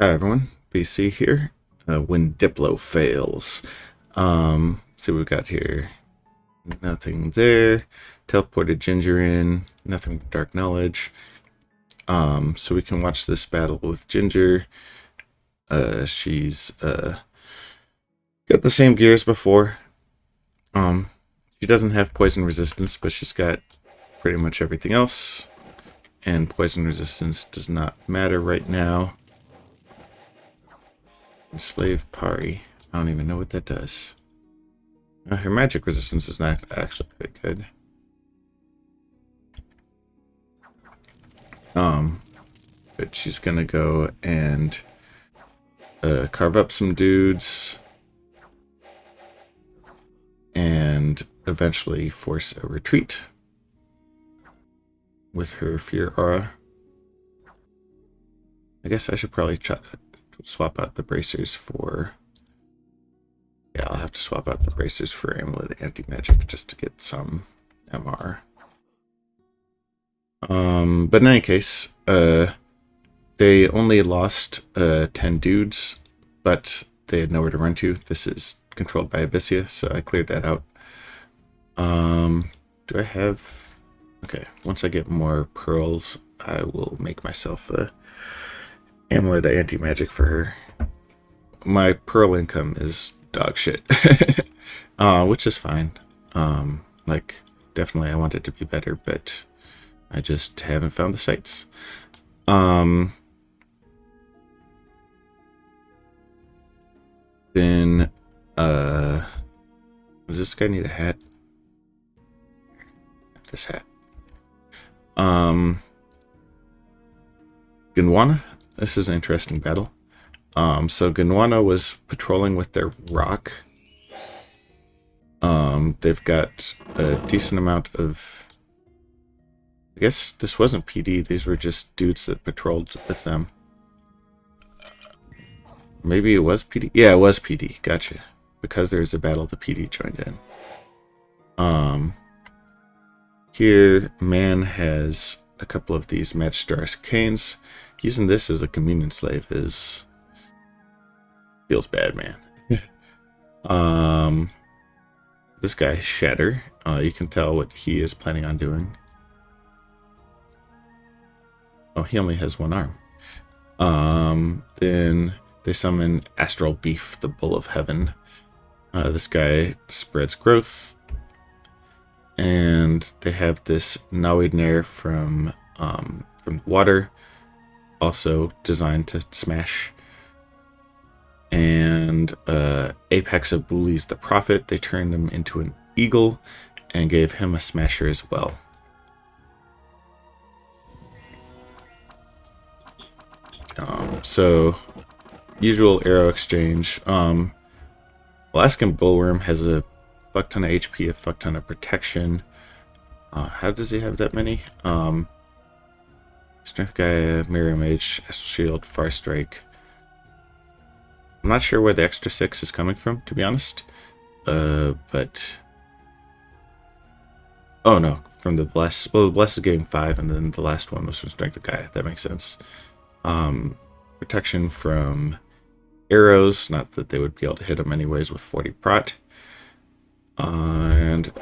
Hi everyone, BC here. When Diplo fails. See what we got here. Nothing there. Teleported Ginger in. Nothing but Dark Knowledge. So we can watch this battle with Ginger. She's got the same gear as before. She doesn't have poison resistance, but she's got pretty much everything else. And poison resistance does not matter right now. Enslave Pari. I don't even know what that does. Her magic resistance is not actually very good. But she's gonna go and carve up some dudes and eventually force a retreat with her Fear Aura. I guess I should probably swap out the bracers for... Yeah, I'll have to swap out the bracers for Amulet Anti-Magic just to get some MR. But in any case, they only lost 10 dudes, but they had nowhere to run to. This is controlled by Abyssia, so I cleared that out. Do I have... Okay, once I get more pearls, I will make myself a Amulet Anti-Magic for her. My pearl income is dog shit. Which is fine. Like, definitely I want it to be better, but I just haven't found the sites. Then, does this guy need a hat? This hat. Gunwana. This is an interesting battle. So Gunwana was patrolling with their rock. They've got a decent amount of... I guess this wasn't PD, these were just dudes that patrolled with them. Maybe it was PD? Yeah, it was PD, gotcha. Because there's a battle, the PD joined in. Here, Man has a couple of these Magister Arcanes. Using this as a communion slave is... feels bad, man. This guy, Shatter, you can tell what he is planning on doing. Oh, he only has one arm. Then they summon Astral Beef, the Bull of Heaven. This guy spreads growth. And they have this Nawidnair from water, also designed to smash. And Apex of Bullies the Prophet, they turned him into an eagle and gave him a smasher as well. So, usual arrow exchange. Alaskan Bullworm has a fuck ton of HP, a fuck ton of protection. How does he have that many? Strength Guy, Mirror Mage, Astral Shield, Far Strike. I'm not sure where the extra 6 is coming from, to be honest. But... Oh no, from the Bless. Well, the Bless is getting 5, and then the last one was from Strength Guy. That makes sense. Protection from arrows, not that they would be able to hit him anyways with 40 prot. And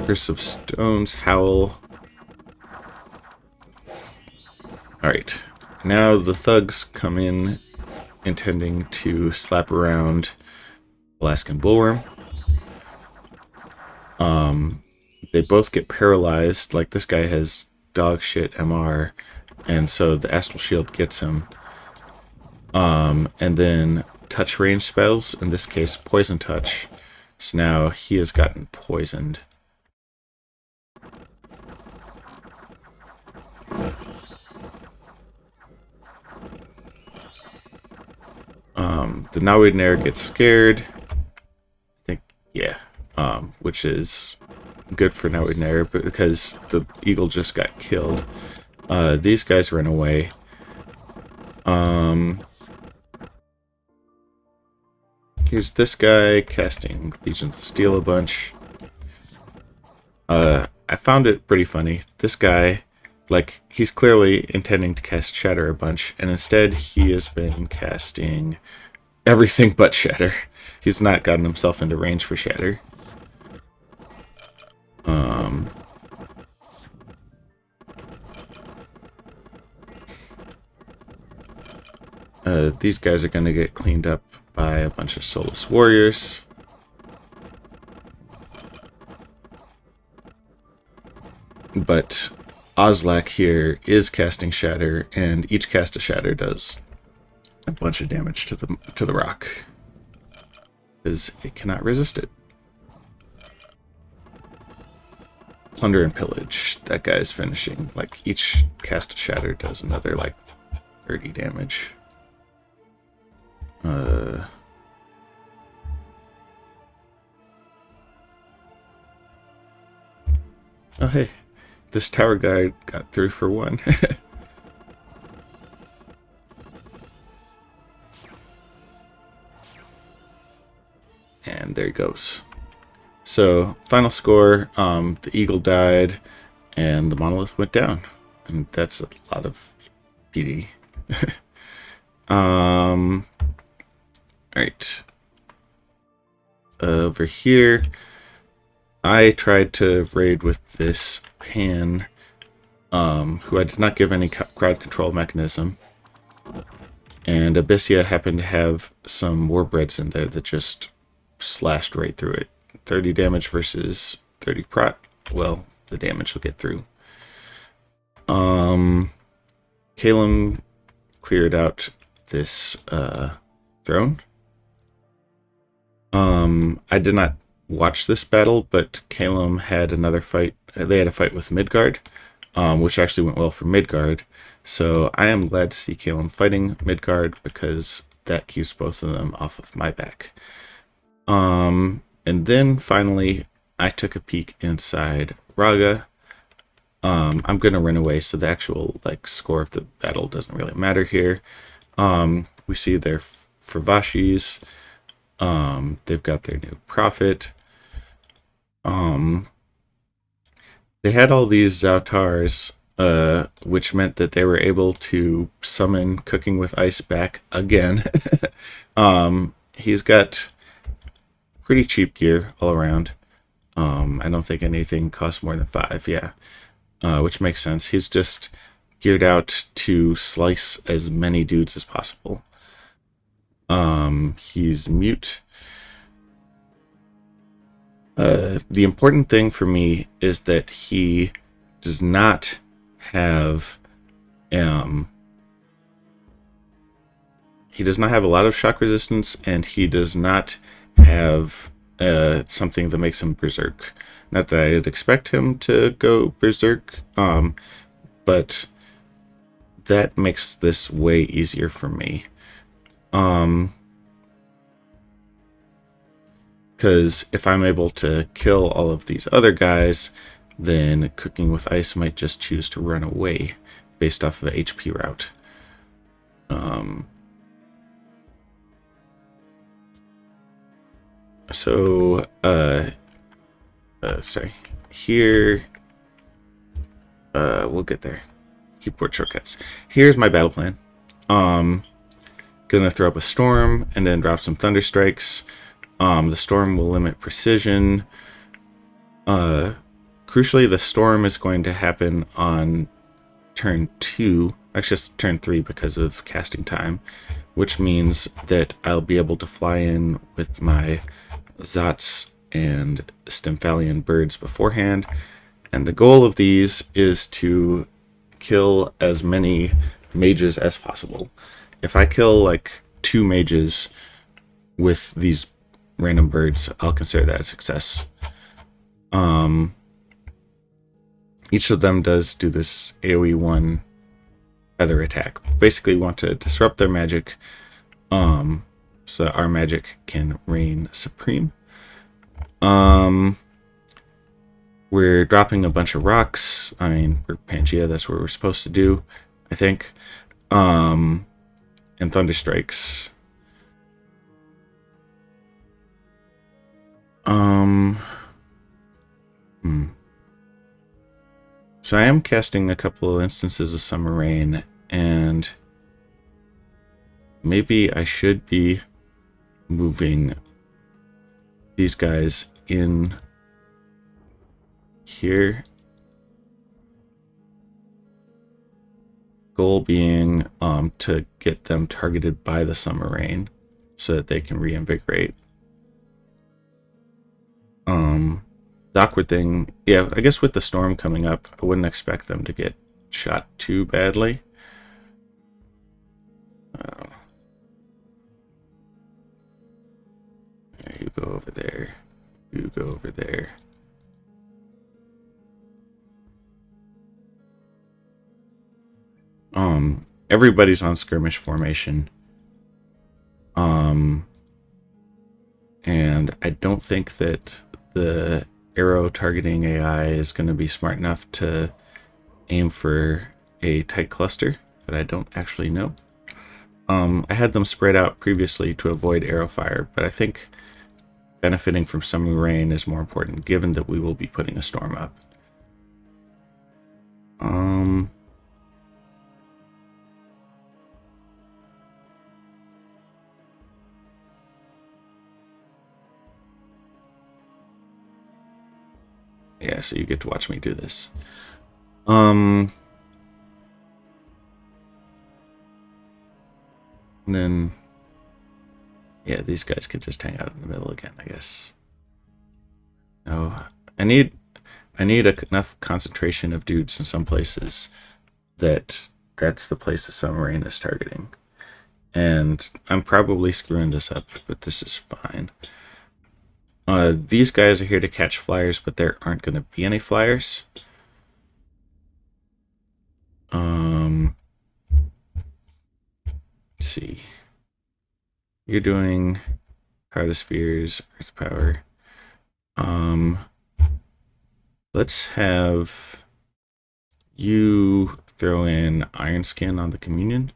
Curse of Stones, Howl. Alright, now the thugs come in intending to slap around Alaskan Bullworm. They both get paralyzed, like this guy has dog shit MR, and so the Astral Shield gets him. And then touch range spells, in this case Poison Touch. So now he has gotten poisoned. The Nawidnair gets scared. I think, yeah. Which is good for Nawidnair, but because the eagle just got killed. These guys ran away. Here's this guy casting Legions of Steel a bunch. I found it pretty funny. This guy Like, he's clearly intending to cast Shatter a bunch, and instead he has been casting everything but Shatter. He's not gotten himself into range for Shatter. These guys are going to get cleaned up by a bunch of Soulless Warriors. But Ozlak here is casting Shatter, and each cast of Shatter does a bunch of damage to the rock, because it cannot resist it. Plunder and Pillage. That guy's finishing. Like, each cast of Shatter does another, like, 30 damage. Oh, hey. This tower guy got through for one. And there he goes. So, final score, the eagle died, and the monolith went down. And that's a lot of PD. Alright. Over here, I tried to raid with this Pan, who I did not give any crowd control mechanism. And Abyssia happened to have some warbreads in there that just slashed right through it. 30 damage versus 30 prot. Well, the damage will get through. Calum cleared out this throne. I did not watch this battle, but Calum had another fight. They had a fight with Midgard, which actually went well for Midgard. So I am glad to see Calum fighting Midgard, because that keeps both of them off of my back. And then finally, I took a peek inside Raga. I'm gonna run away, so the actual score of the battle doesn't really matter here. We see their Fravashis. They've got their new prophet. They had all these Zautars, which meant that they were able to summon Cooking with Ice back again. He's got pretty cheap gear all around. I don't think anything costs more than 5, yeah. Which makes sense. He's just geared out to slice as many dudes as possible. He's mute. The important thing for me is that he does not have he does not have a lot of shock resistance, and he does not have something that makes him berserk. Not that I'd expect him to go berserk, but that makes this way easier for me. Because if I'm able to kill all of these other guys, then Cooking with Ice might just choose to run away based off of the HP route. Sorry. Here, we'll get there. Keyboard shortcuts. Here's my battle plan. Gonna throw up a storm and then drop some thunder strikes. The storm will limit precision. Crucially, the storm is going to happen on turn 2. Actually, just turn 3 because of casting time, which means that I'll be able to fly in with my Zots and Stymphalian birds beforehand. And the goal of these is to kill as many mages as possible. If I kill 2 mages with these random birds, I'll consider that a success. Each of them does do this AoE 1 feather attack. Basically, we want to disrupt their magic, so that our magic can reign supreme. We're dropping a bunch of rocks. I mean, we're Pangea, that's what we're supposed to do, I think. And thunder strikes. So I am casting a couple of instances of Summer Rain, and maybe I should be moving these guys in here. Goal being to get them targeted by the Summer Rain so that they can reinvigorate. The awkward thing, yeah, I guess with the storm coming up, I wouldn't expect them to get shot too badly. You go over there. You go over there. Everybody's on skirmish formation. And I don't think that the arrow targeting AI is going to be smart enough to aim for a tight cluster, but I don't actually know. I had them spread out previously to avoid arrow fire, but I think benefiting from summer rain is more important given that we will be putting a storm up. Yeah, so you get to watch me do this. And then, yeah, these guys could just hang out in the middle again, I guess. No, I need enough concentration of dudes in some places that's the place the summer rain is targeting. And I'm probably screwing this up, but this is fine. These guys are here to catch flyers, but there aren't going to be any flyers. Let's see. You're doing Power of the Spheres, Earth Power. Let's have you throw in Iron Skin on the Communion.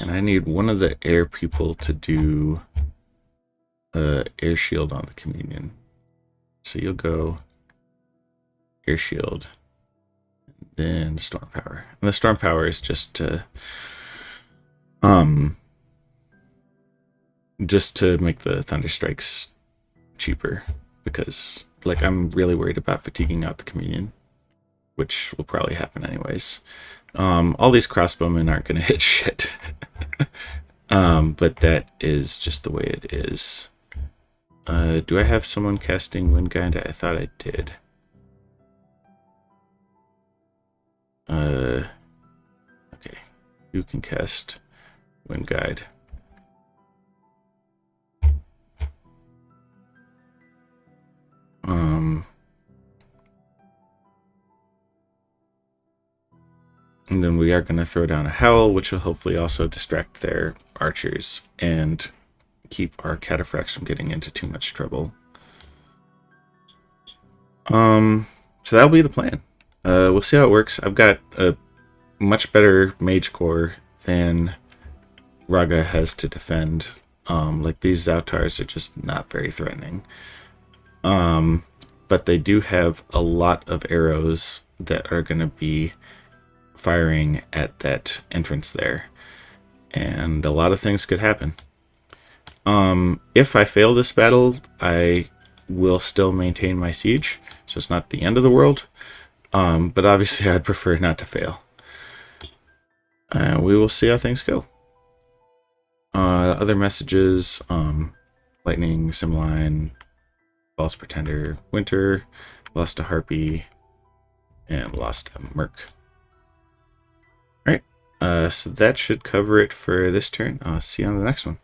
And I need one of the air people to do air shield on the Communion. So you'll go air shield, then storm power. And the storm power is just to make the thunder strikes cheaper, because like I'm really worried about fatiguing out the Communion, which will probably happen anyways. All these crossbowmen aren't going to hit shit. But that is just the way it is. Do I have someone casting Wind Guide? I thought I did. Okay. You can cast Wind Guide. And then we are going to throw down a Howl, which will hopefully also distract their archers and keep our cataphracts from getting into too much trouble. So that'll be the plan. We'll see how it works. I've got a much better mage core than Raga has to defend. Like these Zautars are just not very threatening. But they do have a lot of arrows that are going to be firing at that entrance there, and a lot of things could happen. If I fail this battle, I will still maintain my siege, so it's not the end of the world, but obviously I'd prefer not to fail. We will see how things go. Other messages: Lightning, Simline, False Pretender, Winter, lost a Harpy, and lost a Merc. So that should cover it for this turn. I'll see you on the next one.